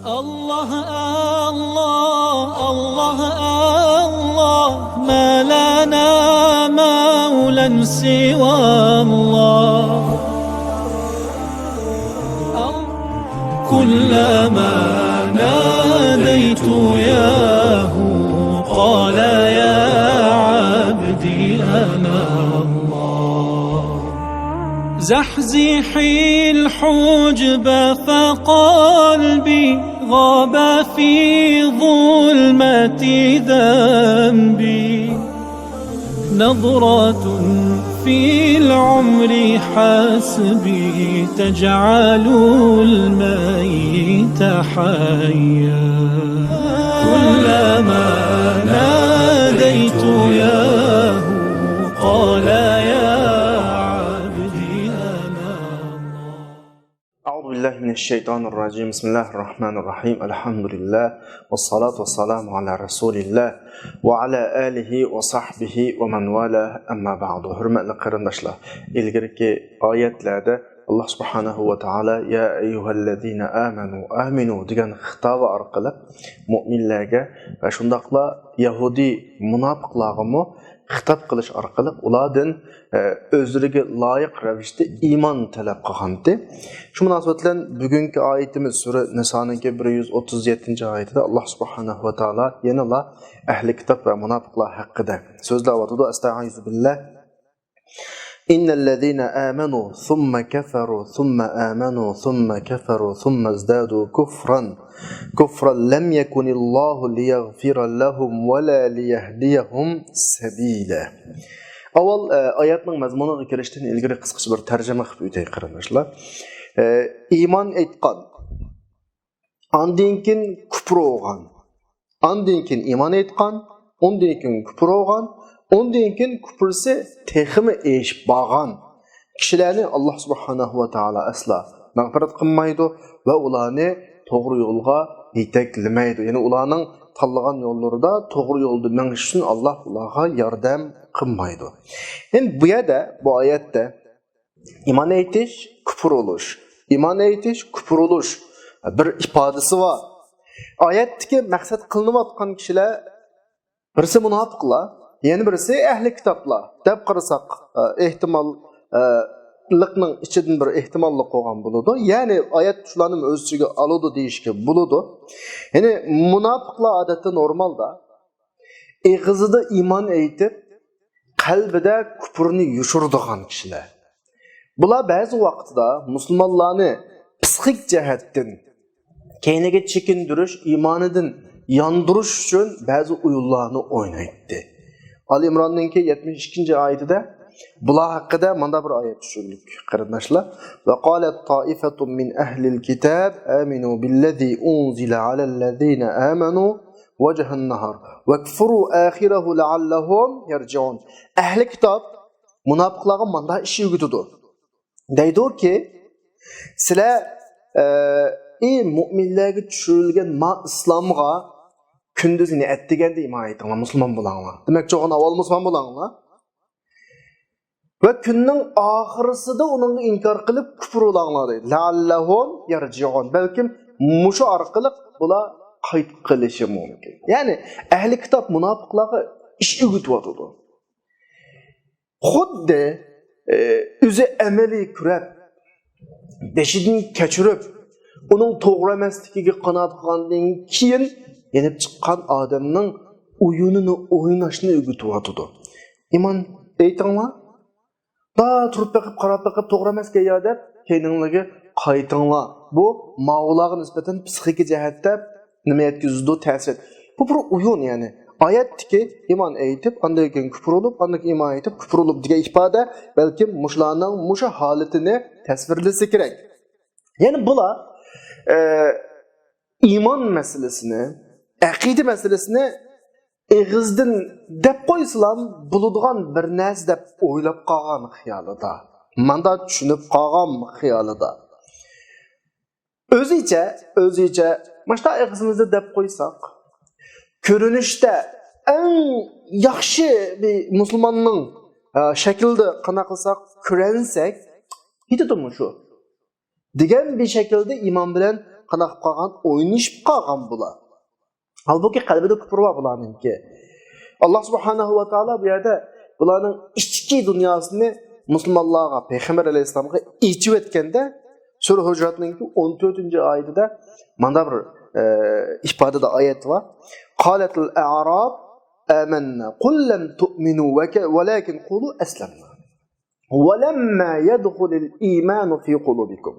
الله الله الله الله ما لنا مولى سوى الله كلما ناديت ياه قال يا عبدي أنا الله زحزحي الحجب فقلبي غاب في ظلمة ذنبي نظرة في العمر حسبي تجعل الميت حيا كلما ناديت ياه قال يا عبدي أنا الله. أعوذ بالله من الشيطان الرجيم. بسم الله الرحمن الرحيم. الحمد لله والصلاة والسلام على رسول الله وعلى آله وصحبه ومن والاه. أما بعد. Hürmetli qarindoshlar, ilgirki oyatlarda Allah subhanahu wa ta'ala ya eyyuhallazina aminu degan xitobi orqali mu'minlarga va shundaqla Yahudi munofiqlarga xitob qilish orqali ulardan o'zlariga loyiq ravishda iymon talab qilgandi. Shu munosabat bilan bugungi oyatimiz sura Nisoning 137-oyatida Allah subhanahu wa ta'ala yana ahli kitob va munofiqlar haqida so'zlayotdi. Astag'firu billah. Innallazina amanu thumma kafaru thumma amanu thumma kafaru thumma izdadu kufran lam yakunillahu liyaghfira lahum wa la liyahdiyahum sabila. Avval oyatning mazmuniga kirishdan ilgari qisqacha bir tarjima qilib o'tay qarindoshlar. Iymon aytgan, ondan keyin kufr bo'lgan, ondan keyin iymon aytgan, ondan keyin kufr bo'lgan, ondan keyin kufrsi texmi eshib bo'lgan kishilarni Alloh subhanahu va taolo asla mag'firat qilmaydi va ularni to'g'ri yo'lga yetaklamaydi. Ya'ni ularning tanlagan yo'llarida to'g'ri yo'lda menish uchun Alloh ularga yordam qilmaydi. Endi bu yerda bu oyatda iymon aytish, kufr bo'lish, iymon aytish, kufr bo'lish bir ifodasi bor. Oyatdagi maqsad qilinayotgan kishilar birisi munofiqlar, yana birisi ahli kitoblar deb qarasak ehtimollikning ichidan bir ehtimollik qo'ygan bo'ladi. Ya'ni oyat shularni o'z ichiga oladi deyishga bo'ladi. Ya'ni munofiqlar odatda normalda og'zida iymon aytib, qalbida kufrni yushiradigan kishilar. Bular ba'zi vaqtda musulmonlarni psixik jihatdan keyniga chekindirish, iymonidan yondirish uchun ba'zi o'yinlarni o'ynaydi. Ali İmran'ın 72-oyatida bular haqida mana bir oyat tushundik qarindoshlar. Va qalat ta'ifatun min ahlil kitab aminu billazi unzila alallazina amanu wajhan nahar vakfuru akhirahu la'allahum yarji'un. Ahli kitob munofiqlarga mana ish yugutdi. Deydi-ki, sizlar ey mu'minlarga tushirilgan islomga kunduzini etdiganda iymon aytinglar, musulmon bo'linglar. Demak, cho'g'on avval musulmon bo'linglar. Va kunning oxirisida uni inkor qilib kufr bo'linglar deydi. La'allahum yarji'un. Balkim mushu orqali bular qaytib qilishi mumkin. Ya'ni ahli kitob munofiqlarga ish o'rgatyapti. Xuddi o'zi amaliy kurab beshidan kechirib, uning to'g'ri emasligiga qanoat qilgandan keyin yenib chiqqan odamning o'yinini o'ynashni o'rgatyapti. Iymon aytinglar, da turib bakib qarab bakib to'g'ri emasga yo deb keyninglarga qaytinglar. Bu mavlaga nisbatan psixik jihatda nima yetkazdi, ta'sir. Bu bir o'yin, ya'ni oyatdagi iymon aytib, undan keyin kufr bo'lib, undan keyin iymon aytib kufr bo'lib degan ifoda balkim mushlarning musha holatini tasvirlasa kerak. Ya'ni bular iymon masalasini, aqida masalasini eg'izdan deb qo'ysalam bo'ladigan bir narsa deb o'ylab qolgan xiyolida, manda tushunib qolgan xiyolida. O'zicha mana eg'izimizda deb qo'ysak, ko'rinishda eng yaxshi bir musulmonning shaklda qanaqa qilsak, ko'ransak, yetadimi shu? Degan bir shaklda iymon bilan qanaq qolgan, o'ynashib qolgan bular. Halbuki qalbida kufr bor bularninki. Allah subhanahu va taolo bu yerda bularning ichki dunyosini musulmonlarga, payg'ambar alayhisolamga ichib etganda Sura Hujuratning 14-oyatida mana bir ifodada oyat bor. Qalatul a'rab amanna qul lam tu'minu walakin qulu aslamna. Walamma yadkhulul iymanu fi qulubikum.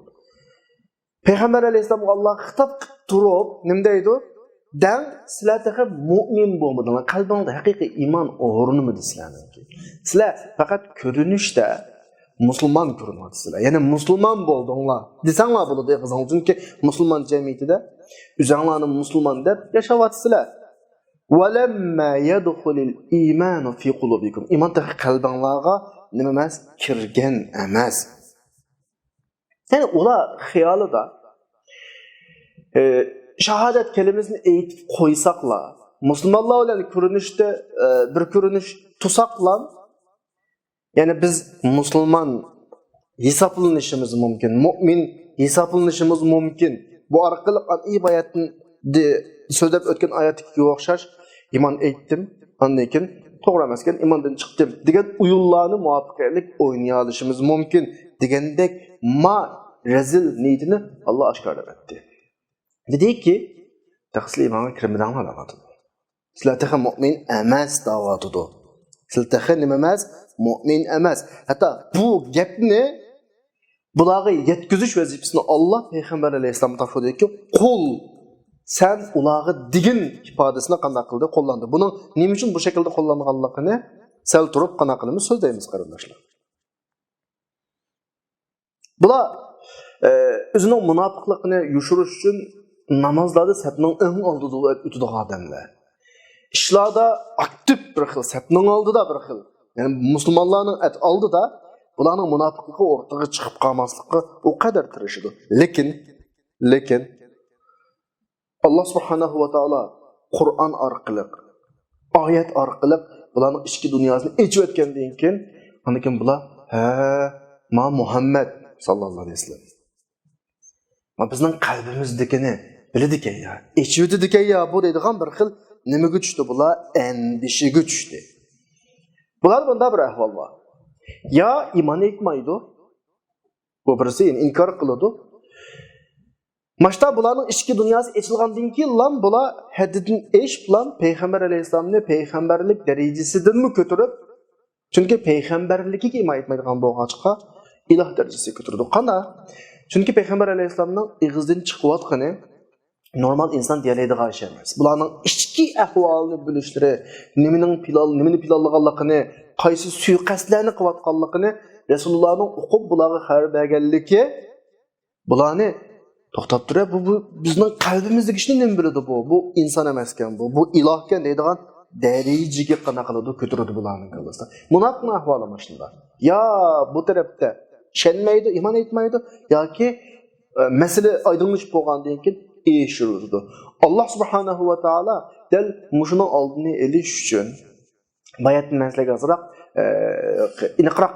Payg'ambar alayhisolamga Alloh xitob qilib turib, nima deydi? Dan sizlar taqa mu'min bo'lmadinglar. Qalbingizda haqiqiy iymon o'rnimidi sizlarniki. Sizlar faqat ko'rinishda musulmon ko'rinyapsizlar. Ya'ni musulmon bo'ldinglar. Desanglar bo'ladi qizing, chunki musulmon jamiyatida o'zinglarni musulmon deb yashayapsizlar. Walamma yadkhulul iymanu fi qulubikum. Iymon taqa qalbingizga nima emas, kirgan emas. Ya'ni ular xiyolida shahodat kelimesini aytib qo'ysaqlar, musulmonlar bilan ko'rinishda bir ko'rinish tusaqlar, ya'ni biz musulmon hisoblanishimiz mumkin, mu'min hisoblanishimiz mumkin. Bu orqali ibodatni so'zlab o'tgan oyatga o'xshash iymon aytdim, undan keyin to'g'ri emas ekan, iymondan chiqdim degan uyullarni muvaffaqiyatlik o'ynay olishimiz mumkin degandek ma razil niyatini Alloh oshkorlab etdi. Dediki, taxsil iymanga kirmadanlar davatudu. Sizlar taxa mu'min emas davatudu. Sizlar taxa nima emas? Mu'min emas. Hatta bu gapni bularga yetkizish vazifasini Alloh payg'ambar alayhisolamga topshirdi-ki, qul sen ularga digin ifodasini qanday qildi, qo'llandi. Buni nima uchun bu shaklda qo'llanganligini sal turib qanday qilamiz so'zlaymiz qarindoshlar. Bular o'zining munofiqligini yushirish uchun namozlarda sapning eng oldida o'tadigan odamlar. Ishlarda aktiv bir xil, sapning oldida bir xil. Ya'ni musulmonlarning oldida bularning munofiqligi o'rtaga chiqib qolmaslikka o qadar tirishadi. Lekin Alloh subhanahu va taolo Qur'on orqali, oyat orqali bularning ichki dunyosini echib o'tgandan keyin, anikin bular ma Muhammad sallallohu alayhi vasallam. Ma bizning qalbimizdagini biladigan ya, echivdigan ya bu deydigan bir xil nimaga tushdi bular? Endishiga tushdi. Bular bunda bir ahvol bor. Ya iymon etmaydi, bu birisi inkor qiladi. Mashta bularning ichki dunyosi echilgandan keyin bular haddidan esh bilan payg'ambar alayhisolamni payg'ambarlik darajasidan ko'tarib, chunki payg'ambarligiga iymon etmaydigan bo'lgancha iloh darajasiga ko'tardi. Qana? Chunki payg'ambar alayhisolamning ig'izdan chiqayotgani normal inson deyiladigan ish emas. Bularning ichki ahvolini bilishlari, nimani planlaganligini, qaysi suiqasdlarni qilayotganligini Rasulullohning o'qib bularga xabar berganligi bularni to'xtab turib, bu bizning qalbimizdagi ishni nima biladi bu? Bu inson emas ekan, bu iloh ekan deydigan darajaga qana qiladi, ko'taradi bularning qalbida. Munofiqning ahvoli mana shunday. Ya bu tarafda ishonmaydi, iymon etmaydi yoki masala oydinlashib bo'lgandan keyin eshirdi. Alloh subhanahu va taolo dal mushuning oldini olish uchun bayatni masalaga azroq aniqroq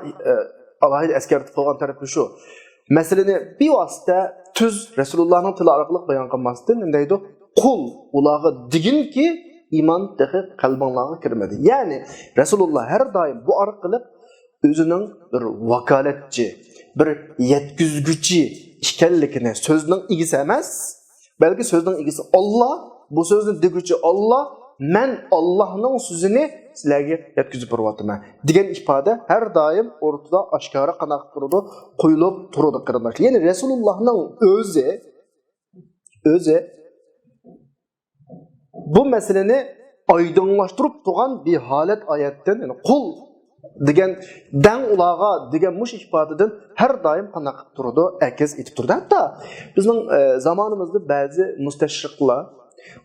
alohida eskartib qo'ygan tarafi shu. Masalani bevosita tuz Rasulullohning tili orqali bayon qilmasdan nima deydi? Qul ularga deginki iymon dahi qalbinglarga kirmadi. Ya'ni Rasululloh har doim bu orqali o'zining bir vakolatchi, bir yetkizguchi ekanligini so'zning egisi emas, balki so'zning egisi Alloh, bu so'zni deguchi Alloh, men Allohning so'zini sizlarga yetkazib beryapman degan ifoda har doim o'rtada oshkora qanaq turadi, qo'yilib turadi qarindoshlar. Ya'ni Rasulullohning o'zi bu masalani oydinlashtirib turgan bir holat oyatdan, ya'ni qul degan dan ularga degan mush ifodadan har doim qanaq turadi, akaz etib turdi. Hatto bizning zamonimizda ba'zi mustashriqlar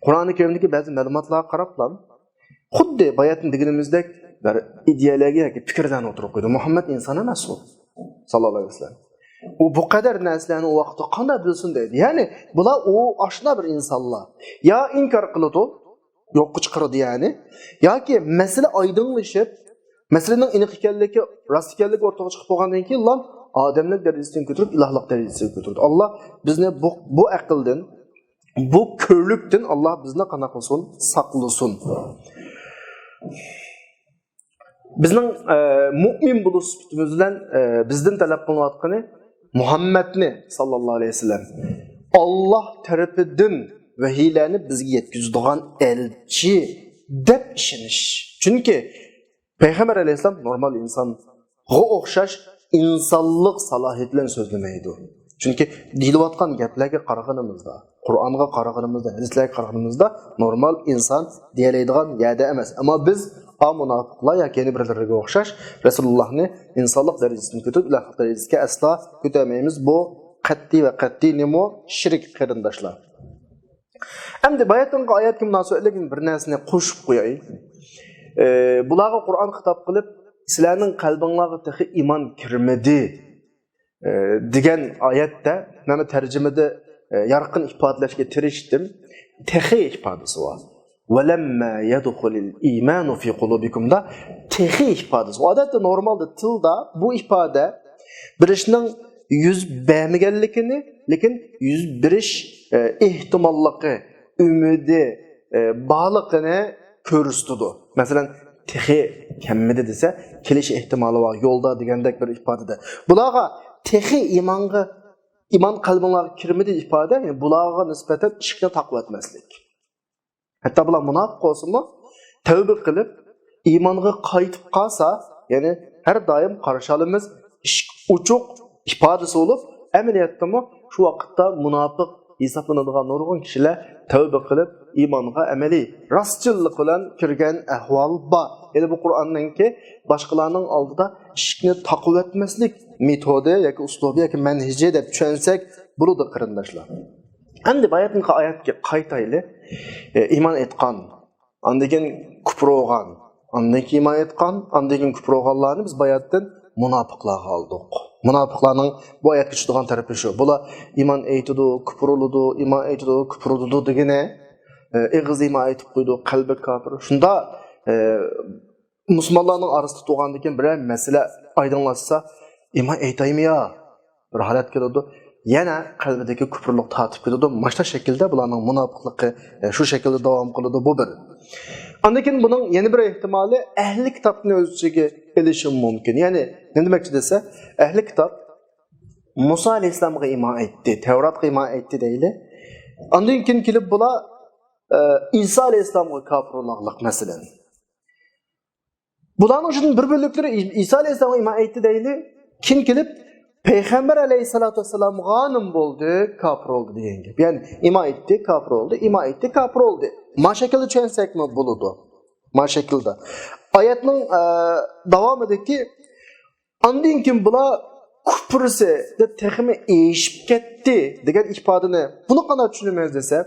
Qur'oni Karimdagi ba'zi ma'lumotlarga qarablar, xuddi bayatni deganimizdek bir ideyalarga yoki fikrlarni o'tirib qo'ydi. Muhammad inson emas u, sallallohu alayhi vasallam. U bu qadar narsalarni u vaqtda qanday bilsin deydi. Ya'ni bular u oshna bir insonlar. Ya inkor qiladi, yo'qqa chiqaradi ya'ni, yoki masala oydinlashib, masalaning aniq ekanligi, rost ekanligi o'rtaga chiqib qolgandan keyin odamlik darajasidan ko'tarib ilohlik darajasiga ko'tardi. Alloh bizni bu aqldan, bu ko'rlikdan Alloh bizni qana qilsin, saqlasin. Bizning mu'min bo'lish sifatimiz bilan bizdan talab qilinayotgani Muhammadni sallallohu alayhi vasallam Alloh tarafidan vahiylarni bizga yetkazadigan elchi deb ishonish. Chunki Payg'ambar alayhisalom normal insonga o'xshash insonlik salohiyat bilan so'zlamaydi. Chunki deyilayotgan gaplarga qaraganimizda, Qur'onga qaraganimizda, hadislarga qaraganimizda normal inson deyiladigan yerda emas. Ammo biz munofiqlar yoki yana birlariga o'xshash Rasulullohni insonlik darajasidan ko'tarib ilohlik darajasiga aslo ko'tarmaymiz. Bu qat'iy nemo shirk qarindoshlar. Endi bayatınqa oyatga munosabatli bir narsani qo'shib qo'yay. Bularga Qur'on xitob qilib, sizlarning qalbingizga tahi iymon kirmadi degan oyatda mana tarjimada yorqin ifodalashga tirishdim. Tahi ifodasi bor. Walamma yadkhulul iymanu fi qulubikumda tahi ifodasi. Odatda normalda tilda bu ifoda bir ishning yuz bermaganligini, lekin yuz berish ehtimolliqi, umidi, borligini ko'rsatadi. Masalan, tehi kammidi desa, kelish ehtimoli bor yo'lda degandek bir ifodada. Bularga tehi iymon qalbingizga kirmadi ifoda, ya'ni bularga nisbatan ishni taqvo etmaslik. Hatto bular munofiq bo'lsa-mu, tavba qilib iymonga qaytib qolsa, ya'ni har doim qarashimiz uchuq ifodasi bo'lib, amaliyotda shu vaqtda munofiq hisoblanadigan nurg'un kishilar tavba qilib iymonga amaliy rostchilik bilan kirgan ahvol bor. Ya'ni bu Qur'onningki boshqalarning oldida ishni taqvo etmaslik metodi yoki uslubi yoki manhaji deb tushunsak bo'ladi qarindoshlar. Endi bayatınqa oyatga qaytayli. Iymon etgan, andan keyin kufr bo'lgan, andan keyin iymon etgan, andan keyin kufr bo'lganlarni biz bayatdan munofiqlarga oldik. Munofiqlarning bu oyatga tushadigan tarafi shu. Bular iymon aytadi, kufr oladi, iymon aytadi, kufr oladi degani eg'iz iymon aytib qo'ydi, qalbi kofir. Shunda musulmonlarning orasida turgandan keyin bir masala oydinlashsa, iymon aytaymi yo? Bir holat keladi. Yana qalbidagi kufrlik tatib ketadi. Mashta shaklda bularning munofiqligi shu shaklda davom qiladi bu bir. Ondan keyin buning yana bir ehtimoli ahli kitobni o'z ichiga elishi mumkin. Ya'ni nima demoqchi desa, ahli kitob Musa alayhisolamga iymon etdi, Tavratga iymon etdi deyli. Ondan keyin kelib bular İsa alayhisolamga kofirlik masalan. Bularning uchun bir bo'liklari İsa alayhisolamga iymon etdi deyli. Keyin kelib Peygamber aleyhissalatu vesselam g'anim bo'ldi, kafir oldu degan gap. Ya'ni iymon etdi, kafir oldu, iymon etdi, kafir oldu. Ma shaklda tushunsakmi bo'ladi. Ma shaklda. Oyatning davomidagi ondan keyin bular kufrisi deb texmi eshib ketdi degan ifodani buni qanday tushunamiz desa,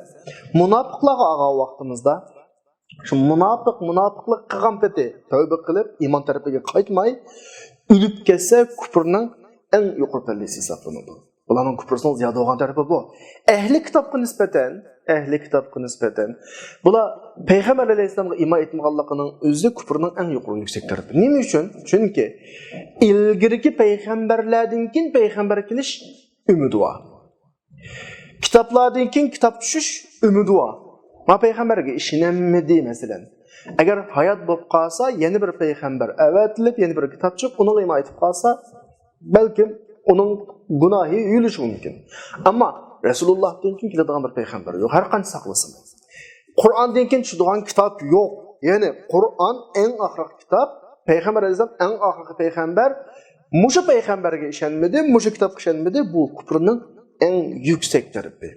munofiqlarga olgan vaqtimizda shu munofiqlik qilgan peti tavba qilib iymon tarafiga qaytmay o'lib ketsa kufrning en yuqori pallasi hisoblanadi. Bularning kufrisining ziyoda bo'lgan tarafi bu. Ahli kitobga nisbatan bular Payg'ambar alayhisolamga iymon etmaganligining o'zi kufrning eng yuqori yuksak tarafi. Nima uchun? Chunki ilgirki payg'ambarlardan keyin payg'ambar kelish umidi bor. Kitoblardan keyin kitob tushish umidi bor. Ma payg'ambarga ishonmadi masalan. Agar hayot bo'lib qolsa, yana bir payg'ambar avatilib, yana bir kitob chiqib, uni iymon etib qolsa, belki onun günahı yürüyüş mümkün. Ama Resulullah'tan keyin keladigan bir payg'ambar yo'q. Har qancha saqlasin. Qur'ondan keyin tushadigan kitob yo'q. Ya'ni Qur'on eng oxirgi kitob, payg'ambar alayhisalom eng oxirgi payg'ambar. Mushu payg'ambarga ishonmadi, mushu kitobga ishonmadi. Bu kufrning eng yuksak tarafi.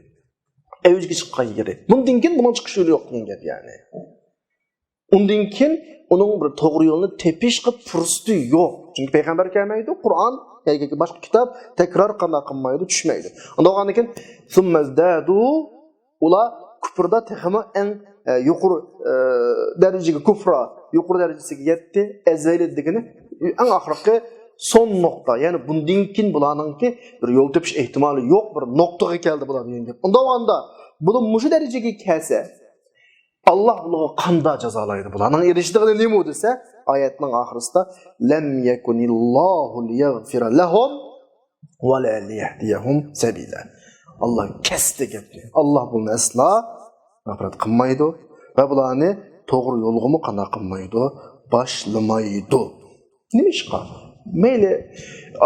O'ziga chiqqan yeri. Bundan keyin bundan chiqish yo'li yo'q degan gap ya'ni. Undan keyin uning bir to'g'ri yo'lni tepish qilib fursati yo'q. Chunki payg'ambar kelmaydi, Qur'on yoki boshqa kitob takror qilmaydi, tushmaydi. Undan keyin summazdadu ular kufrda texmi eng yuqori darajaga yuqori darajasiga yetdi, azaliligini eng oxirgi son nuqta. Ya'ni bundan keyin bularningki bir yo'l tepish ehtimoli yo'q, bir nuqtaga keldi bular degan gap. Unda bu mushu darajaga kelsa Allah bunga qanday jazolaydi bularning erishdigini nima desa, oyatning oxirisida lam yakunillohu liyaghfira lahum ve la liyahdiyahum sabila. Allah kesdi gapni. Allah bunu asla nafrat qilmaydi va bularni to'g'ri yo'lga mu qana qilmaydi, başlamaydı. Nima ishqa? Mayli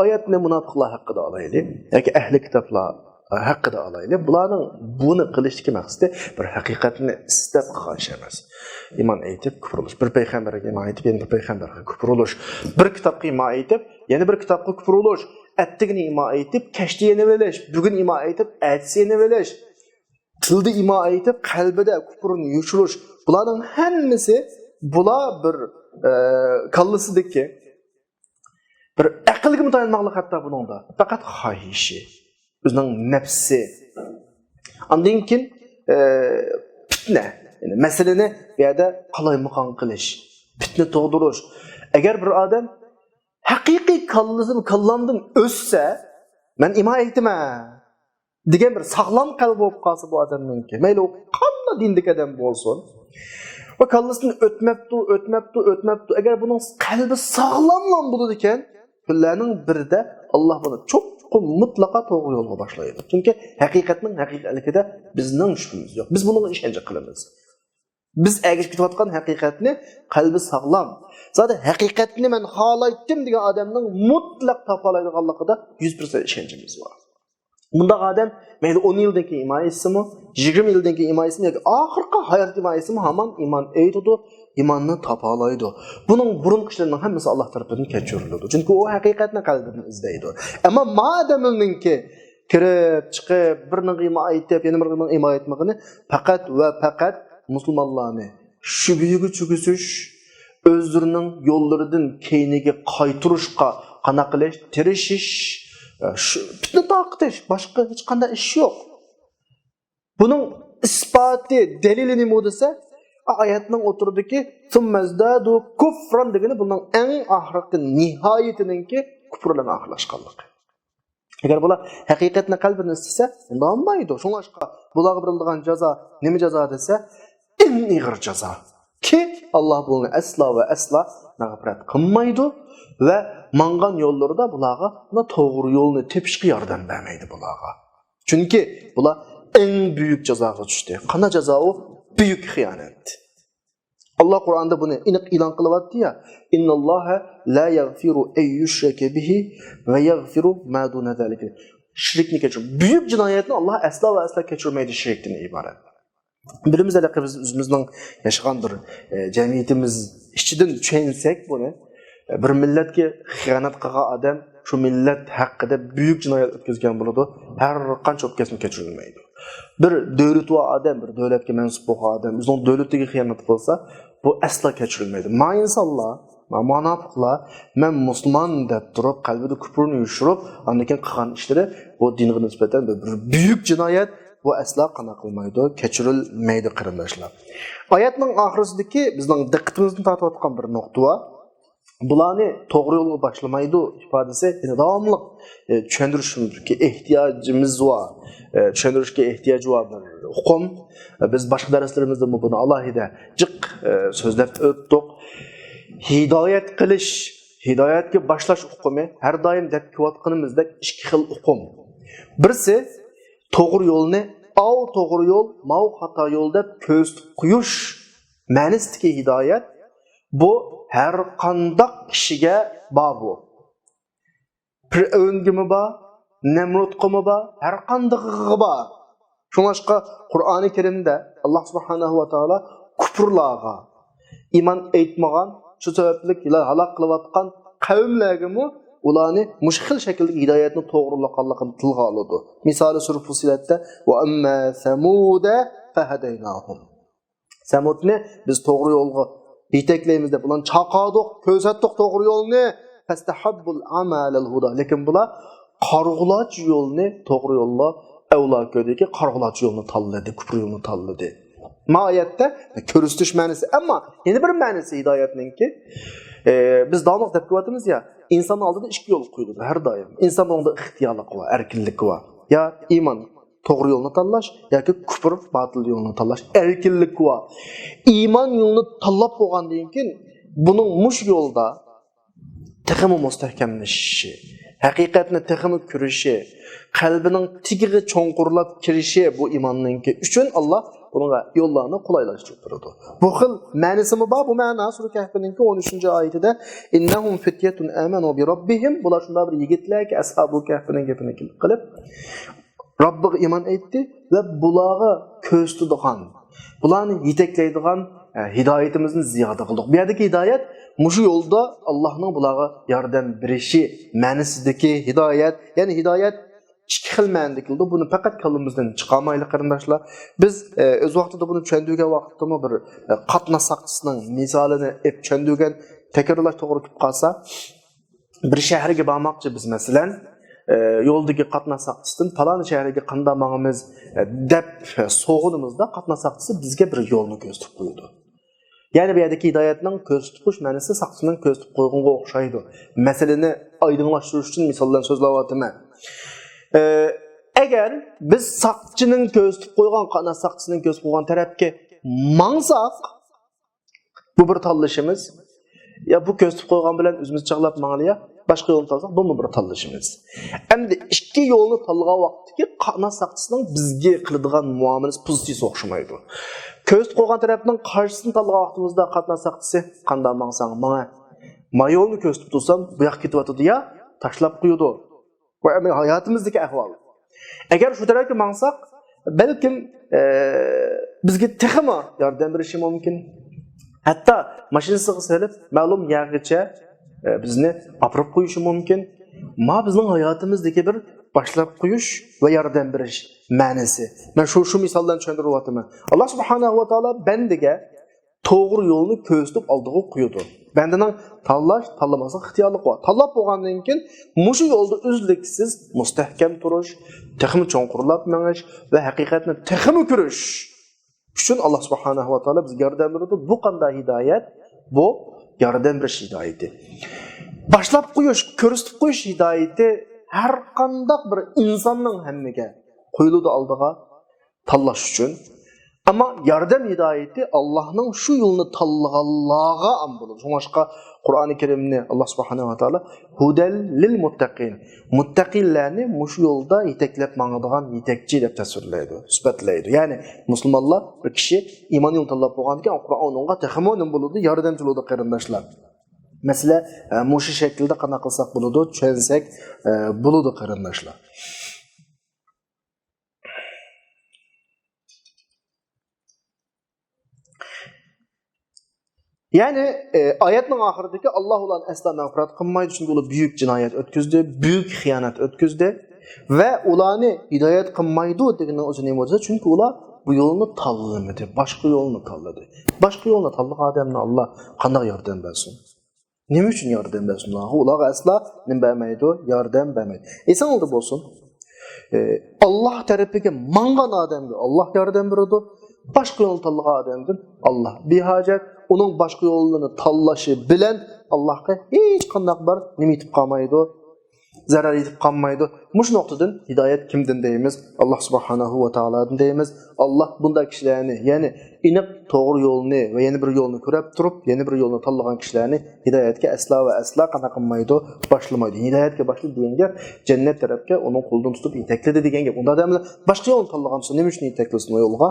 oyatni munofiqlar haqida olaylik yoki ahli kitoblar haqida olaylik. Bularning buni qilishdagi maqsadi bir haqiqatni istab qilgan ish emas. Iymon aytib kufr bo'lish, bir payg'ambarga iymon aytib, yana bir payg'ambarga kufr bo'lish, bir kitobga iymon aytib, yana bir kitobga kufr bo'lish, attigini iymon aytib, kashda yana bo'lish, bugun iymon aytib, atsi yana bo'lish, tilda iymon aytib, qalbida kufrni yushirish. Bularning hammasi bular bir kallasidagi bir aqlga mutayanmaqlik hatta buningda. Faqat xohishi, o'zining nafsi. Ondan keyin fitna, yani masalani bu yerda qalaymuqon qilish, fitna tug'dirish. Agar bir odam haqiqiy kallamdan o'ssa, men iymon aytaman degan bir sog'lom qalb bo'lib qolsa bu odamninki, mayli u qanday dindik odam bo'lsin, va kallasini o'tmabdi. Agar buning qalbi sog'lomlan bo'ladi ekan, kunlarning birida Alloh buni cho'qqa mutlaqo to'g'ri yo'lga boshlaydi. Chunki haqiqatning haqiqatligida bizning shubhamiz yo'q. Biz bunga ishonch qilamiz. Biz ergashib ketayotgan haqiqatni qalbi sog'lom. Zaten haqiqatni men xohlaydim degan odamning mutlaq topa oladiganligida 100% ishonchimiz bor. Bunda adam mayli 10 yildan keyin iymon etsinmi, 20 yildan keyin iymon etsinmi yoki oxirgi hayot iymon etsinmi, hamon iymon aytadi, iymonni topa oladi. Buning burunqi ishlarining hammasi Alloh tomonidan kechiriladi. Chunki u haqiqatni qalbidan izlaydi. Ammo madamninki kirib, chiqib, birning iymon aytib, yana birning iymon etmagini faqat musulmonlarni shubhiga cho'kisish, o'zlarining yo'llaridan keyniga qaytirishga qana qilish, tirishish, fitna taqtish, boshqa hech qanday ish yo'q. Buning isboti, dalili nima desa, oyatning o'tiridiki summazdadu kufran degani bundan eng oxirgi nihoyatiningki kufr bilan oxirlashganligi. Agar bular haqiqatni qalbini istasa, unda olmaydi. Shunga bularga berilgan jazo nima jazo desa, eng og'ir jazo. Ki Alloh buni asla va asla mag'firat qilmaydi va mangan yo'llarida bularga to'g'ri yo'lni tepishga yordam bermaydi bularga. Chunki bular eng buyuk jazoga tushdi. Qana jazo u? Buyuk xiyonat. Allah Qur'onda buni aniq e'lon qilyapti ya. Innalloha la yaghfiru ay yushraka bihi va yaghfiru ma duna zalika. Shirkni kechir. Buyuk jinoyatni Alloh asla va asla kechirmaydi, shirkdan iborat. Birimiz o'zimizning yashagan bir jamiyatimiz ichidan tushunsak buni, bir millatga xiyonat qilgan odam shu millat haqida buyuk jinoyat o'tkazgan bo'ladi, har qancha o'tkazma kechirilmaydi. Bir davlat va odam, bir davlatga mansub bo'lgan odam o'zining davlatiga xiyonat qilsa, bu asla kechirilmaydi. Ma insonlar, ma munofiqlar, men musulmon deb turib, qalbida kufrni yushirib, undan keyin qilgan ishlari bu dinga nisbatan bir buyuk jinoyat, bu asla qana qilmaydi, kechirilmaydi qarindoshlar. Oyatning oxirisidagi bizning diqqatimizni tortayotgan bir nuqta bor. Bularni to'g'ri yo'lga boshlamaydi ifodasi davomli tushuntirishimizga ehtiyojimiz bor. Tushuntirishga ehtiyoji bor bir hukm. Biz boshqa darslarimizda buni alohida jiq so'zlab o'tdik. Hidoyat qilish, hidoyatga boshlash hukmi har doim deb ko'rayotganimizda ikki xil hukm. Birisi to'g'ri yo'lni to'g'ri yo'l, xato yo'l deb ko'z qo'yish ma'nosidagi hidoyat bu her qandaq kishiga bor bu. Fir'avngimi bor, Namrudqimi bor, har qandaqqiga bor. Shunga Qur'oni Karimda Alloh subhanahu va taolo kufrlarga, iymon aytmagan, shu sababli halok qilayotgan qavmlarga ularni mushkil shaklda hidoyatni to'g'rilaganligini tilga oladi. Misoli sura Fusilatda va amma samuda fahadaynahum. Samudni biz to'g'ri yo'lga yetaklaymiz deb ularni chaqirdik, ko'rsatdik to'g'ri yo'lni, fastahabbul amalal huda. Lekin bular qarg'ulaç yo'lni to'g'ri yo'lga avlo ko'rdiki, qarg'ulaç yo'lni tanladi, kufr yo'lni tanladi. Ma'yatda ko'rsatish ma'nosi, ammo yana bir ma'nosi hidoyatninki biz davomli deb ko'ryapmiz ya, inson oldida ikki yo'l qo'yiladi har doim. Inson o'ngda ixtiyorlik va erkinlik va ya iymon to'g'ri yo'lni tanlash yoki kufr batil yo'lni tanlash erkinlik va iymon yo'lini tanlab qo'ygandan keyin buning mush yo'lda texmi mustahkamlashishi, haqiqatni texmi ko'rishi, qalbining tigiga cho'nqurlab kirishi bu imonninki uchun Alloh bunga yo'llarni qulaylashtirib turadi. Bu xil ma'nosimi bor? Bu ma'no Sura Kahfninki 13-oyatida innahum fityatun amanu bi robbihim, bular shunday bir yigitlarki ashabu Kahfning gapini qilib Robbiga iymon etdi va bularga ko'z tutadigan, bularni yetaklaydigan hidoyatimizni ziyoda qildik. Bu yerdagi hidoyat mushu yo'lda Allohning bularga yordam berishi ma'nosidagi hidoyat, ya'ni hidoyat ikki xil ma'noda keldi. Buni faqat kallamizdan chiqarmaylik qarindoshlar. Biz o'z vaqtida buni tushundirgan vaqtda bir qatnashchining misolini tushundirgan takrorlash to'g'ri kelib qolsa, bir shaharga bormoqchi biz masalan yo'ldagi qatnashchidan falon shaharga qanday boramiz deb so'g'inimizda qatnashchi bizga bir yo'lni ko'rsatib qo'ydi. Yani bu yerdeki hidoyatning ko'z tutish ma'nosi saqchining ko'z tutib qo'yganga o'xshaydi. Masalani oydinlashtirish uchun misoldan so'zlayapman. Agar biz saqchining ko'z tutib qo'ygan qana saqchining ko'z qo'ygan tarafga mangsak, bu bir tanlashimiz. Ya bu ko'z tutib qo'ygan bilan o'zimiz chaqlab mangaliya, boshqa yo'lni tanlasak, bu bir tanlashimiz. Endi ikki yo'lni tanlagan vaqtdagi qana saqchining bizga qiladigan muomalasi pozitiv o'xshamaydi. Ko'z qo'ygan tarafning qarshisini tanlagan vaqtimizda qatnashchiisi qanday mangsang, ma yo'lni ko'z tutib tursam, bu yoqqa ketyapti ya, tashlab qo'yadi. Bu hayotimizdagi ahvol. Agar shu tarafga mangsak, balkim bizga texmo yordam berishi mumkin. Hatto mashinasiga solib, ma'lum yergacha bizni olib qo'yishi mumkin. Ma bizning hayotimizdagi bir boshlab qo'yish va yordam berish ma'nosi. Men shu misoldan tushuntiryapman. Alloh subhanahu va taolo bandiga to'g'ri yo'lni ko'rsatib oldiga qo'yadi. Bandining tanlamaslik ixtiyorligi bor. Tanlab bo'lgandan keyin mushu yo'lda uzluksiz mustahkam turish, texmi cho'nqurlab menish va haqiqatni texmi ko'rish uchun Alloh subhanahu va taolo bizga yordam beradi. Bu qanday hidoyat? Bu yordam berish hidoyati. Boshlab qo'yish, ko'rsatib qo'yish hidoyati har qanday bir insonning hammaga qo'yiladi oldiga tanlash uchun. Ama yordam hidoyati Allohning shu yo'lni tanlaganlarga am bo'ladi. Shunga Qur'oni Karimni Alloh subhanahu va taolo hudal lil muttaqin. Muttaqillarni shu yo'lda yetaklab mangadigan yetakchi deb tasvirlaydi, sifatlaydi. Ya'ni musulmonlar bir kishi iymon yo'lini tanlab bo'lgan ekan, Qur'on unga tahmonim bo'ladi, yordamchi bo'ladi qarindoshlar. Mesela mushu shaklda qana qilsak bo'ladi, tushunsak bo'ladi qarindoshlar. Yani ayetning oxiridagi Alloh ularni asla mag'firat qilmaydi, chunki ular buyuk jinoyat o'tkazdi, buyuk xiyonat o'tkazdi va ularni hidoyat qilmaydi deganning o'zi nima bo'lsa, chunki ular bu yo'lni tanlamadi, boshqa yo'lni tanladi. Boshqa yo'lni tanlagan odamni Alloh qanday yordam bersin? Nima uchun yordam bersin? Ular asla nima bermaydi, yordam bermaydi. Eson oldi bo'lsin. Alloh tarafiga mangan odamga Alloh yordam beradi. Başka yolunu tanlagan adamdan Allah bihacet, onun başka yolunu tanlaşı bilen Allah'a hiç qanday bir nima yetib qolmaydi, zarar yetib qolmaydi. Mush noktadan hidayet kimden deyimiz? Allah subhanahu va taoladan deyimiz. Allah bunday kishilarni, ya'ni iniq to'g'ri yo'lni va yeni bir yo'lni ko'rib turib, yeni bir yo'lni tanlagan kishilarni hidayetga asla va asla qanday qilmaydi, boshlamaydi. Hidayetga boshlaydi deganga jannat tarafga uning qo'lidan tutib yetakladi deganga. Unda odamlar boshqa yo'lni tanlagansa nima uchun yetaklasin o yo'lga?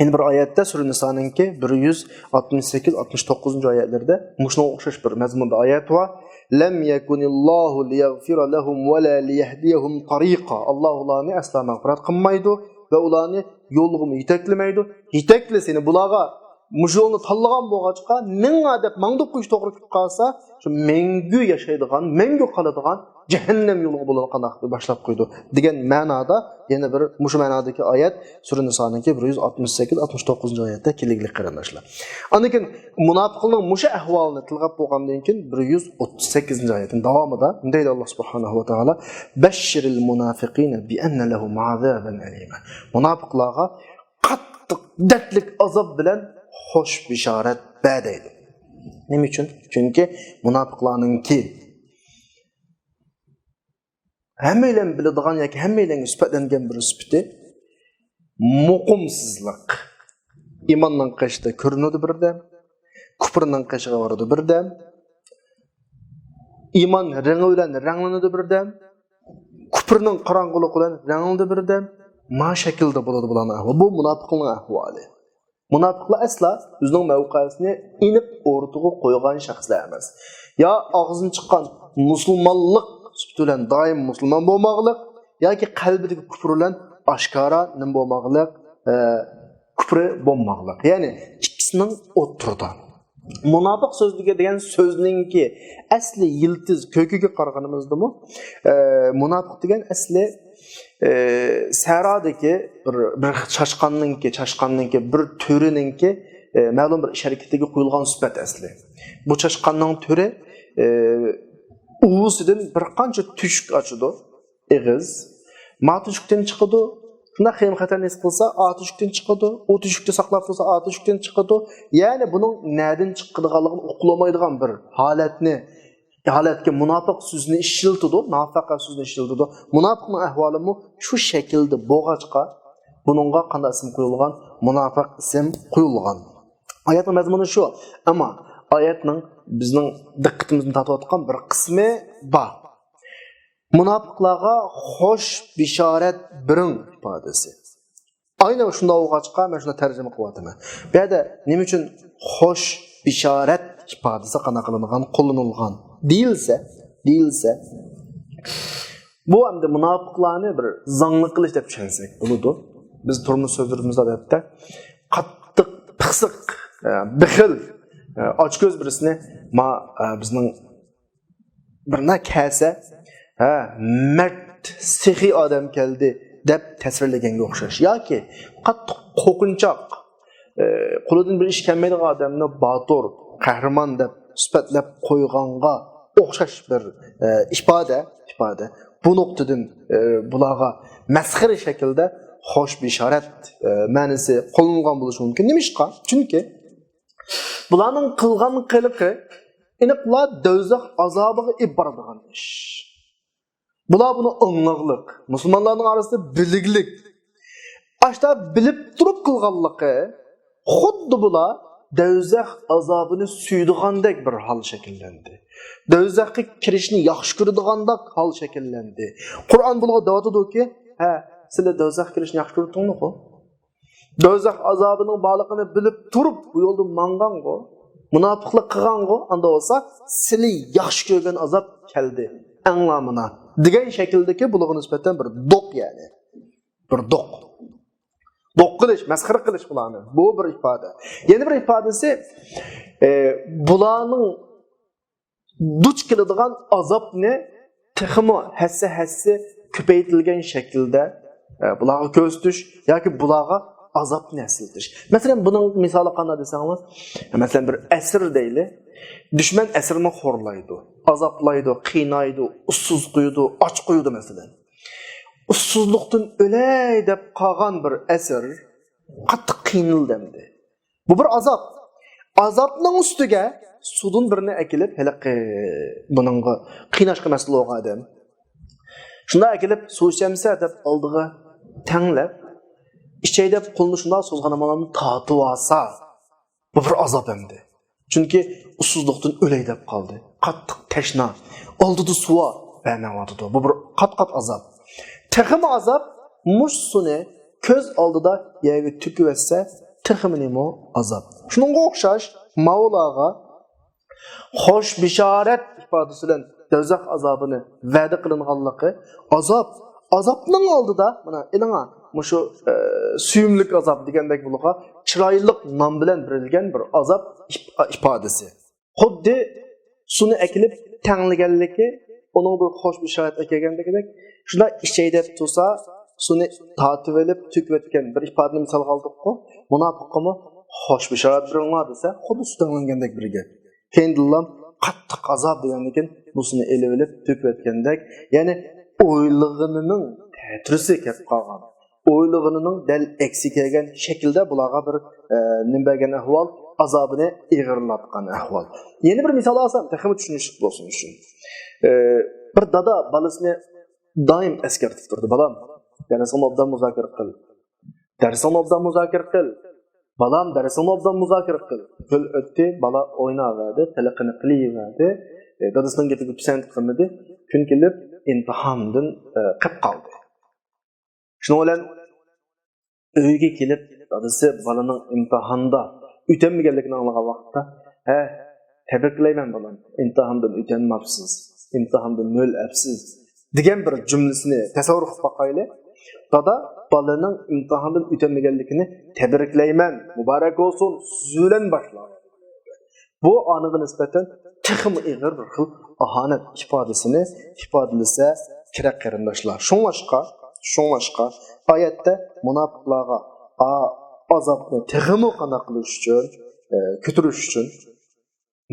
Yine bir ayette Sura Nisa'nınki 168-69. ayetlerde muşuna o'xshash bir mazmunda ayet var. Lem yekunillahu liyaghfira lahum ve la liyahdiyahum tariqa. Allah ularni asla mag'firat qilmaydi ve ularni yo'lini yetaklamaydi. Yetaklasini bularga mush yo'lni tanlagan bo'lg'achqa menga deb mangdib qo'yish to'g'ri kelib qolsa, shu mengu yashaydigan, mengu qoladigan cehennem yolu bulana qanday boshlab qo'ydi degan ma'noda yana bir mush ma'nodagi oyat Sura Nisa'ningki 168-69 oyatda keliglik qarindoshlar. Anikin munofiqning mush ahvolini tilg'ab bo'lgandan keyin 138 oyatning davomida deydi Alloh subhanahu va taolo bashshiril munafiqina bi anna lahum azaban alima. Munofiqlarga qattiq dardlik azob bilan xo'sh bishorat ber deydi. Nima uchun? Chunki munofiqlarningki hammaylar biladigan yoki hammaylarga isbotlangan bir sifati muqimsizlik. İmandan qaşda ko'rinadi birdan, kufrdan qaşiga boradi birdan. iymon rangi bilan ranglanadi birdan, kufrning qorong'uligi bilan ranglanadi birdan. Ma shaklda bo'ladi bularning ahvoli. Bu munofiqning ahvoli. Munofiqlar asla o'zining mavqesini aniq o'rtaga qo'ygan shaxslar emas. Ya og'zidan chiqqan musulmonlik bilan doim musulmon bo'lmoqlik yoki qalbidagi kufr bilan oshkora nim bo'lmoqlik, kufri bo'lmoqlik. Ya'ni ikkisining o'rtada. Munofiq so'zligi degan so'zningki asli yiltiz ko'kiga qaraganimizdami? Munofiq degan asli sarodagi bir chashqanningki bir to'riningki ma'lum bir ish harakatiga qo'yilgan sifat asli. Bu chashqanning turi uvusidan bir qancha tushuk ochidi, ig'iz. Matushukdan chiqadi. Shunda xim xatarnis qilsa, atushukdan chiqadi. O tushukni saqlab tursa, atushukdan chiqadi. Ya'ni buning nadan chiqadiganligini uqlamaydigan bir holatga munofiq so'zni ishiltidi, nafaqa so'zni ishiltidi. Munofiqning ahvoli shu shaklda bo'g'achqa buningga qanday ism qo'yilgan? Munofiq ism qo'yilgan. Oyatning mazmuni shu, ammo oyatning bizning diqqatimizni tortayotgan bir qismi bor. Munofiqlarga xo'sh bishorat biring ifodasi. Aynan shunda o'g'achqa men shuni tarjima qilyapman. Bu yerda nima uchun xo'sh bishorat ifodasi qana qilingan, qo'llanilgan deyilsa bu hamda munofiqlarni bir zangli qilish deb tushunsak bo'ladi. Biz turmush so'zlarimizda adabda qattiq, piqsiq, bixil, ochko'z birisini bizning birna kasa mert, sixiy odam keldi deb tasvirlaganga o'xshash yoki qattiq qo'rqinchoq, qo'lidan bir ish kelmaydigan odamni botur, qahramon deb sifatlab qo'yganga o'xshash bir ifoda. Bu nuqtadan bularga masxara shaklda xo'sh bishorat ma'nosi qo'llangan bo'lishi mumkin. Nimishqa? Chunki bularning qilgan qiliqi aniqla do'zax azobiga iboradigan ish. Bular buni o'ng'irlik, musulmonlarning orasida biliglik. Ashta bilib turib qilganligi xuddi bular do'zax azobini suydigandek bir hol shakllandi. Do'zaxga kirishni yaxshi ko'radigandak hol shakllandi. Qur'on bunga da'vatidiki, sizlar do'zaxga kirishni yaxshi ko'rdingmi? Do'zax azobining borligini bilib turib bu yo'lda mangan-ku, munofiqlik qilgan-ku, anda bo'lsa sizlar yaxshi ko'rgan azob keldi. Anglamına degan shakldagi bularga nisbatan bir doq ya'ni. Bir doq. Doq qilish, masxara qilish bularni. Bu bir ifoda. Yana bir ifodasi bularning duch keladigan azobni texmo hassa ko'paytirilgan shaklda bularga ko'rsatish yoki bularga azobni asiltish. Masalan, buning misoli qanday desangiz, masalan bir asr deyli. Düşman əsrini xorlaydı, azaplaydı, qiynaydı, ussuz qoydu, aç qoydu məsələn. Ussuzluqdan ölək deb qalğan bir əsr qattiq qiynildimdi. Bu bir azap. Azapның üstüge sudun birini ekilib, hele bununla qiynaşqı məsələ o adam. Şunda ekilib su içəmsə deb aldığı tənləb, içəydəb qolunu şunda sozğanamalarını tatıb alsa, bu bir azap əmdi. Çünki ussuzluqdan ölək deb qaldı. Qattiq təşna. Aldıdı suva verməvadıdı. Bu bir qat-qat azap. Texim azap muş suni köz aldıda yerə tüküvətsə teximini azap. Şununla oxşaş Mavlağa xoş bisharet ifadəsilə do'zax azabını vədə qılınğanlığı azapның aldıda mana elana şu suyumlik azap degandek buluğa chiroylik nom bilan berilgan bir azap ifodasi. Xuddi suni ekilib tanlaganligi onun bir xoş bisharet ekegandek shuna ichayda tursa suni tatib olib tükvetgan bir ifodani misol qildik-ku. Munofiqmi xoş bisharet birinlar desa xuddi sudanlangandek birga. Kendillam qattiq azab degandan busini elib olib tükvetgandek, ya'ni o'ylig'ining ta'tirisi kelib qolgan. O'ylig'ining dal eksi kelgan shaklda bularga bir nimbagan ahvol azobini ig'irlatgan ahvol. Yeni bir misol olsam, texmi tushunishlik bo'lsin uchun. Bir dada bolasini doim eskartib turdi. Balam, darsini obdan muzokara qil. Darsini obdan muzokara qil. Balam, darsini obdan muzokara qil. Pul o'tdi, bola o'ynaverdi, tiliqini qilaverdi. dadasının getirip pisand qilmadi. Kun kelib imtihondan qilib qoldi. Shuning bilan uyga kelib dadasi balaning imtihonda o'tmaganligini anglagan vaqtda, tabriklayman balam, imtihondan o'tmabsiz, imtihondan nol afsiz degan bir jumlasini tasavvur qilib boqaylik. Dada balaning imtihondan o'tmaganligini tabriklayman, muborak bo'lsin, siz bilan boshlaydi. Bu aniga nisbatan texim ig'ir bir xil ahonat ifodalasa kerak qarindoshlar. Shunlashqa oyatda munofiqlarga azobni teximi qana qilish uchun, ko'tarish uchun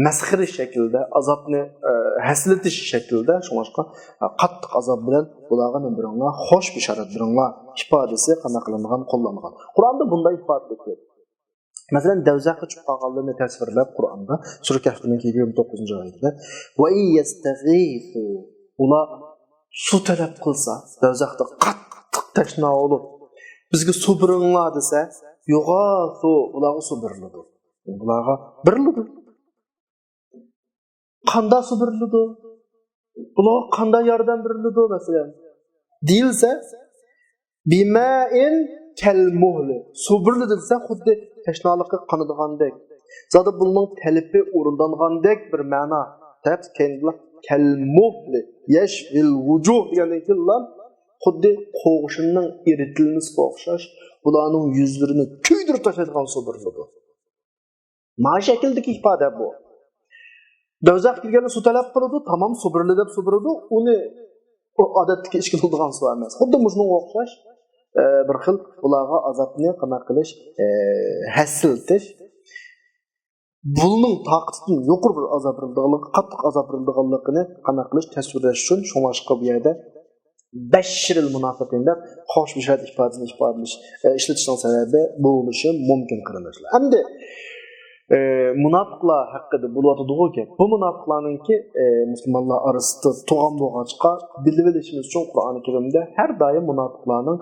masxiri shaklda azobni haslatish shaklda shunlashqa qattiq azob bilan ularga biringlar xo'sh bishorat biringlar ifodasi qana qilingan qo'llangan. Qur'onda bunday ifoda etiladi. Masalan, davzaxga chiqib qolganlarni tasvirlab Qur'onda Sura Kahfning 29-oyatida va yastaghifu ular suv talab qilsa, davzaxda qattiq tashna bo'lib, bizga suv beringlar desa, yug'asu ularga suv beriladi. Ularga beriladi. Qanday suv beriladi? Ularga qanday yordam beriladi masalan? Deyilsa, bima'in kalmuhli. Suv beriladi desa, xuddi tashnalikqa qanadigandek. Zada bunun tələbi orundangandek bir ma'no. Deb kendine kalmuhli yashfil vujuh degandan keyin xuddi qo'g'ishining eritilmasiga o'xshash ularning yuzlarini kuydirib tashlaydigan suv beriladi. Mana shakldagi ifoda bu. Dozaq kelganda suv talab qiladi, tamam suv beriladi deb suv beriladi, uni odatdagi ishga bo'ladigan suv emas. Xuddi shunga o'xshash bir xil ularga azobni qana qilish, hasiltish. Bunun taqtidan yuqur bir azob berilganligi, qattiq azob berilganligini qana qilish tasvirlash uchun shunga bu yerda bashiril munofiqin deb xo'sh bishorat ifodasini ishlatishning sababi bu bo'lishi mumkin qilinishlar. Endi munofiqlar haqida bo'layotadigan gap. Bu munofiqlarningki musulmonlar orasida tug'an bo'lg'achqa bilib olishimiz uchun Qur'oni Karimda har doim munofiqlarning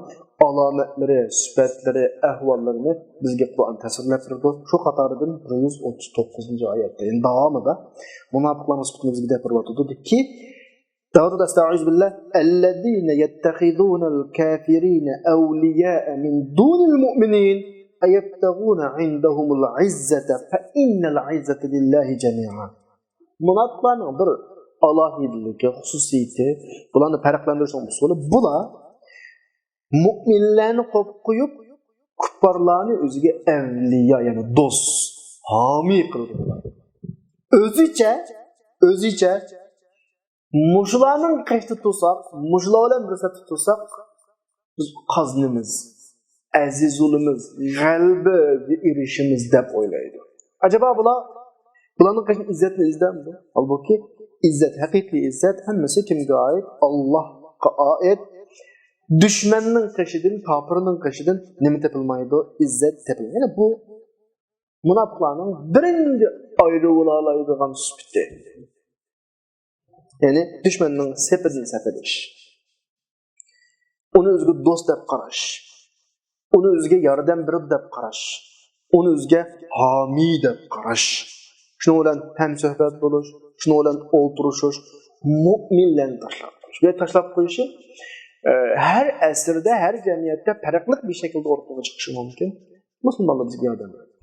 alomatlari, sifatlari, ahvollarini bizga Qur'on tasvirlab turdi. Shu qatoridan 139-oyatda davomida munofiqlarning sifatini bizga gapirib Davud estaizu billah ellezine yettehidunel kafirine evliyae min dunil mu'minin ayebtegune indahumul izzete fe innel izzete lillahi cemi'a. Munofiqlarning bir alohidligi, xususiyati, bularni farqlantirishning usuli bular mu'minlarni qo'yib kuffarlarni o'ziga avliyo, ya'ni do'st, homiy qiladilar. O'zicha Muşlarning qishda tutsak, muşlar bilan bir safda tutsak, biz qaznimiz, azizulimiz, g'albaga erishimiz deb o'ylaydi. Acaba bularning qishda izzatni izdanmi? Albatta, izzat, haqiqiy izzat hammasi kimga oid? Allohga oid. Dushmanning qishidan, kofirning qishidan nima topilmaydi? Izzat topilmaydi. Ya'ni bu munofiqlarning birinchi ayrılalaydigan sifati. Yani düşmanın sepirini sepeliş. Onu özgü dost dep qaraş. Onu özgü yardım berib dep qaraş. Onu özgü hami dep qaraş. Şunu bilan hem söhbet buluş, şunu bilan o'tirishиш, mu'minlarni tashlab qo'yish. Bu tashlab qo'yishi her asrda, her jamiyatda farqli bir shaklda o'rtaga chiqishi mumkin. Musulmonlar bizga yordam beradi.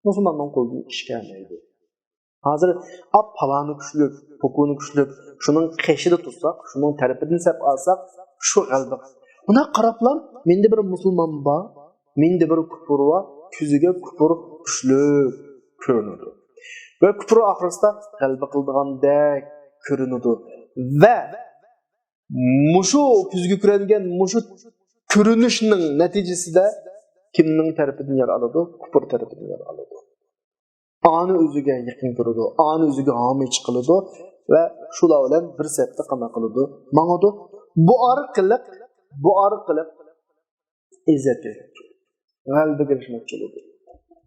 Musulmonning qo'lidan ish kelmaydi. Hozir palani kuchli, pokuni kuchli, şunun qishida tutsak, şunun tarafidan sap alsak, şu g'alba. Buna qarablar, menda bir musulmon bor, menda bir kufr bor, ko'ziga kufr kuchli ko'rinadi. Va kufr oxirsida g'alba qildigandek ko'rinadi. Va mushu ko'zga ko'ringan mushu ko'rinishning natijasida kimning tarafidan yer oladi? Kufr tarafidan yer oladi. Ani o'ziga yaqin ko'radi, ani o'ziga homiy chiqiladi va shular bilan bir safda qana qiladi. Mang'adu bu orqali izzat keladi. G'alba kelishmoq keladi.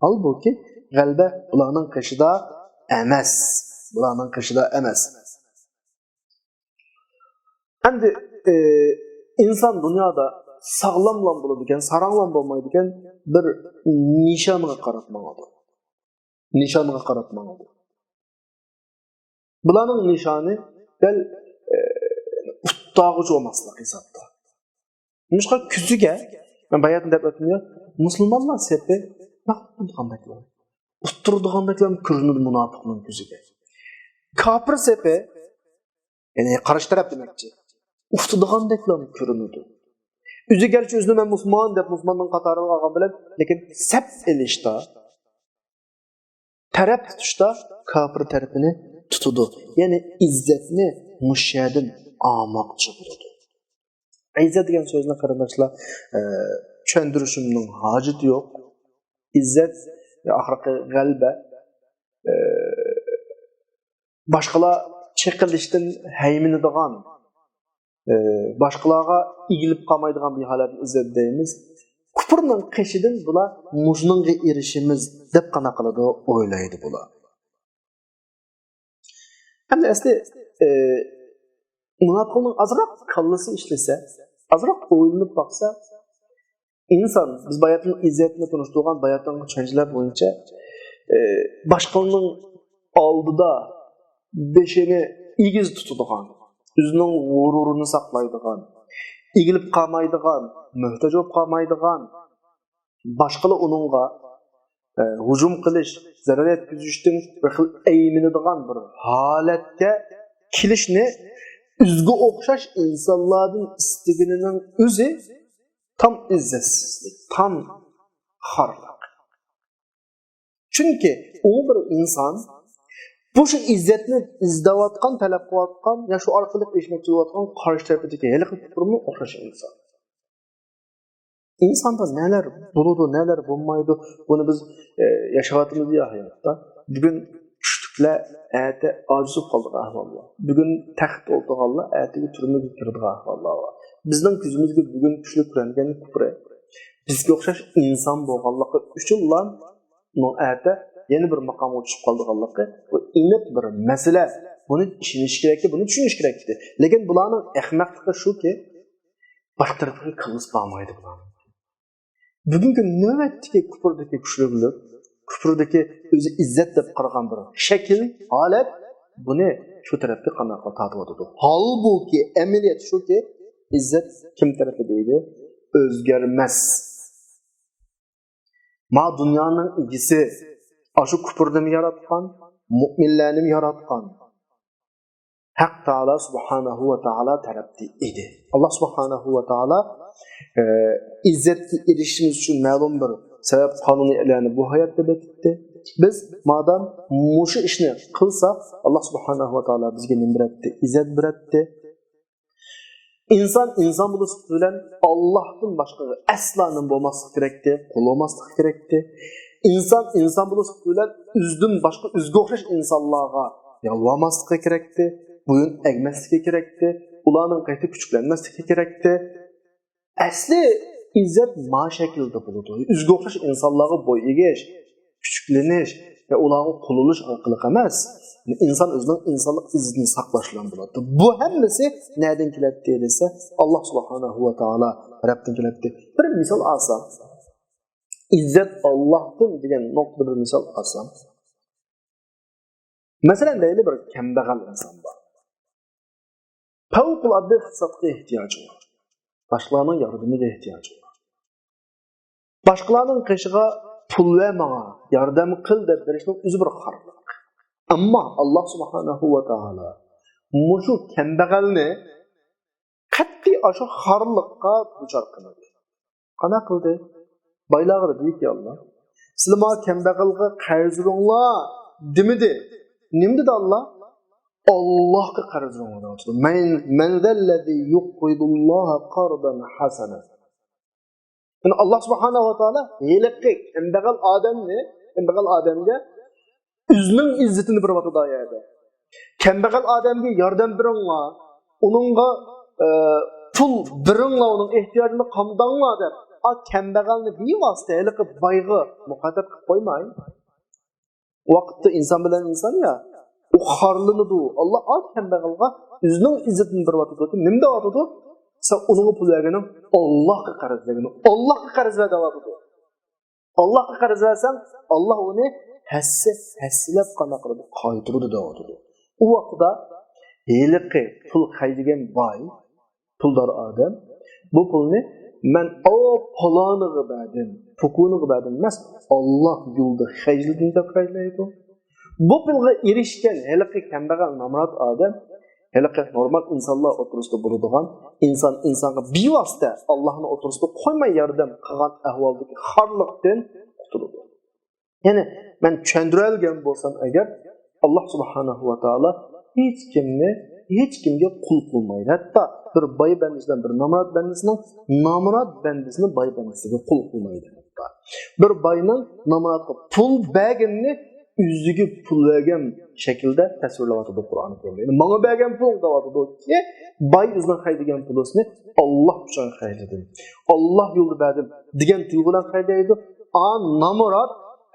Halbuki g'alba ularning qishida emas. Endi inson dunyoda sog'lomlam bo'ladigan, saranglam bo'lmaydigan bir nishonga qaratmoqda. Bularning nishoni bel uttagıcı olmaslık hesapta. Nuşka küzüge, ben bayatın dep ötmüyor, Müslümanlar sepi, naklı dağındaklar. Uttur dağındaklar kürünür münafıqның küzüge. Kapır sepi, yani karşı taraf demekçi. Uttur dağındaklar kürünürdü. Üzü gerçi özünü ben Müslüman dep, Müslümanның qatarını qalğan bilen, lekin sep elişta, taraf tutuşta kapır tarafını tutudu. Yani izzetini müşahedin almakçı buldu. İzzet degan so'zni qarindoshlar tushuntirishimning hojati yo'q. İzzet oxirgi g'alaba boshqalar cheqilishdan hayminadigan boshqalarga egilib qolmaydigan bir holatni izzet deymiz. Kufrning qishidan bular mujnunga erishimiz deb qana qiladi o'ylaydi bular. Hamda asli Munafiqning azroq kallasi ishlasa, azroq o'ylanib baksa, inson biz bayatning izzatini tunishtirgan bayatning tushunchalar bo'yicha boshqaning oldida beshini egiz tutadigan, o'zining g'ururini saqlaydigan, egilib qolmaydigan, muhtoj bo'lib qolmaydigan, boshqalar uningga hujum qilish, zarar yetkazishdan bir xil ayminadigan bir holatga kelishni üzgü o'xshash insonlarning istigining o'zi tam izzatsizlik, tam xorlik. Chunki u bir inson bu shu izzatni izlayotgan, talab qilayotgan, ya shu orqali erishmoqchi bo'layotgan qarshi tarafidagi hali qilib o'xshash inson. İnsanda neler buludu, neler bulmaydı, bunu biz yaşayatımız ya hayatta. Bugün küçükler ete aciz kaldık ahvallah. Bugün taxt olduk Allah, ete türümü bitirdik ahvallah. Bizden küzümüz gibi bugün küçülük kurangen kupre. Bizge okşaş insan bu Allah'ı üçün lan, o ete yeni bir makam uçup kaldık Allah'ı. Bu inip bir mesele, bunu işiniş gerekti, bunu düşünüş gerekti. Lekin bulanın ehmaklığı şu ki, başka tarafı kılmış bağmaydı bulanın. Bugünkü nöbetdeki küfrdeki güçlülük, küfrdeki özü izzet deb qaragan bir şekil, halet bunu şu tarafta qanaqa tatıvadı. Halbuki emniyet şu ki izzet kim tarafı deydi? Özgermez. Ma dünyanın ilgisi aşı küfrden yaratkan, müminlerini yaratkan. Hak Teala Subhanahu ve Teala tarafı idi. Allah Subhanahu ve Teala izzetli erişimiz için ma'lum bir sebep kanunu e'lani bu hayatta bekletti. Biz madem muşu işini kılsak Allah Subhanahu ve Teala bizge ne biretti? İzzet biretti. İnsan buluşup bilen Allah'tan başka aslanın olması gerekti, kul olması gerekti. İnsan buluşup bilen üzdün başka üzgü okşaş insanlığa yalvarması gerekti. Bugün egmesi gerekti. Ulanın kayıtı küçüklenmesi gerekti. Asli izzet ma şekilde buludu. Üzgü okşaş insanlığa boy egeş, küçükleniş ve ulanı kululuş arkalık emez. İnsan özünün insanlık izzetini saklaşılan buladı. Bu hemmesi nereden kiletti edilse Allah Subhanahu ve Teala Rabb'den kiletti. Bir misal alsam, İzzet Allah'tan diyen noktada bir misal alsam. Mesela deyli bir kembeğal insan var. Fevkuladde fırsatga ihtiyacı var. Başkalarının yardımına ihtiyacı var. Başkalarının kışığa pul ve bana yardım kıl deb verişmek özü bir xarlık. Ama Allah Subhanahu ve Teala muşu kembeğalni qat'i aşu xarlıqqa duçar qiladi. Qana qildi? Baylag'ir deydi ki Allah. Sizlar kembeğalga qarz beringlar demidi. Nim dedi Allah? Allah'a qarz beringlar. Men zellezî yuqridullaha qardan hasana. Yani Allah Subhanahu ve Teala yelekki kembeğal adamga özünün izzetini bir vatıda yerde. Kembeğal adamga yardım beringlar, onunla pul beringlar, onun ihtiyacını qamdanglar deb. Kembeğalni bevosita yelekki bayğı muqaddar qilib qo'ymayın. Vaqtda inson bilan inson ya, o xarlanadi. Allah kembeğalga özünün izzetini bir vatıda. Nimda vatıda? Sen onun pul vergeni Allah'a qarz vergeni. Allah'a qarz verdi. Allah'a qarz versen Allah onu hassilab qana qilib qaytiradi deydi. O vaqtda heliqi pul haydigan boy, puldor odam bu pulni men o paloniga berdim, pukuniga berdim emas, Alloh yo'lida xajladim deb qaylaydi. Bu pulga erishgan heliqi kambag'al nomrod odam, heliqi normal insonlar o'tirisida bo'ladigan, insonga bevosita Allohning o'tirisida qo'ymay yordam qilgan ahvoldagi xorliqdan qutuladi. Ya'ni men tushuntirgan bo'lsam agar Alloh subhanahu va taolo hech kimga qul qilmaydi. Hatto bir boy bandasidan bir nomrod bandasining nomrod bandasini boy bandasiga qul qilmaydi. Bir boyning nomrodga pul berganini o'ziga pul bergan shaklda tasvirlayotdi Qur'oni Karim. Ya'ni menga bergan pul deyotdi. Boy o'zining haydigan pulini Alloh uchun haydidim. Alloh yo'lida berdim degan tuyg'udan haydaydi. Nomrod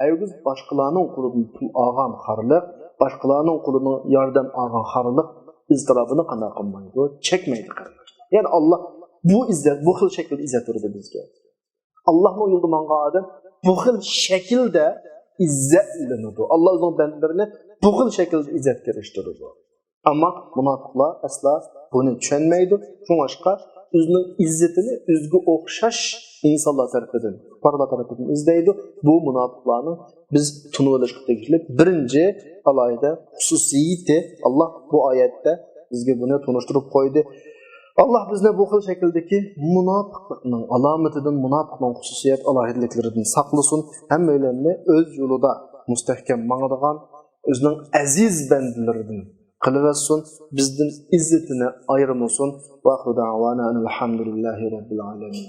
aygiz boshqalarning qo'lidan pul olgan xorliq, boshqalarning qo'lidan yordam olgan xorliq iztirobini qanday qilmaydi, chekmaydi qarindoshlar. Ya'ni Alloh bu izzat, bu xil shaklda izzat berdi bizga. Allohning yo'lida mangan odam bu xil shaklda izzatlanadi. Alloh o'zining bandalarini bu xil shaklda izzatga erishtiradi. Ammo munofiqlar asla buni tushunmaydi. Shunga o'zining izzatini o'ziga o'xshash insonlar tarafidan, parlar tarafidan izlaydi. Bu munofiqlarning biz tunib olishga tegishli birinchi alayda xususiyati. Alloh bu oyatda bizga buni tunishtirib qo'ydi. Allah bizni bu xil shakldagi munofiqlikning alomatidan, munofiqning xususiyat alohidliklaridan saqlasin. Hammalarni o'z yo'lida mustahkam mangadigan, o'zining aziz bandalaridan qilib bizdan izzatini ayirmasin. Va xudoana alhamdulillahi robbil alamin.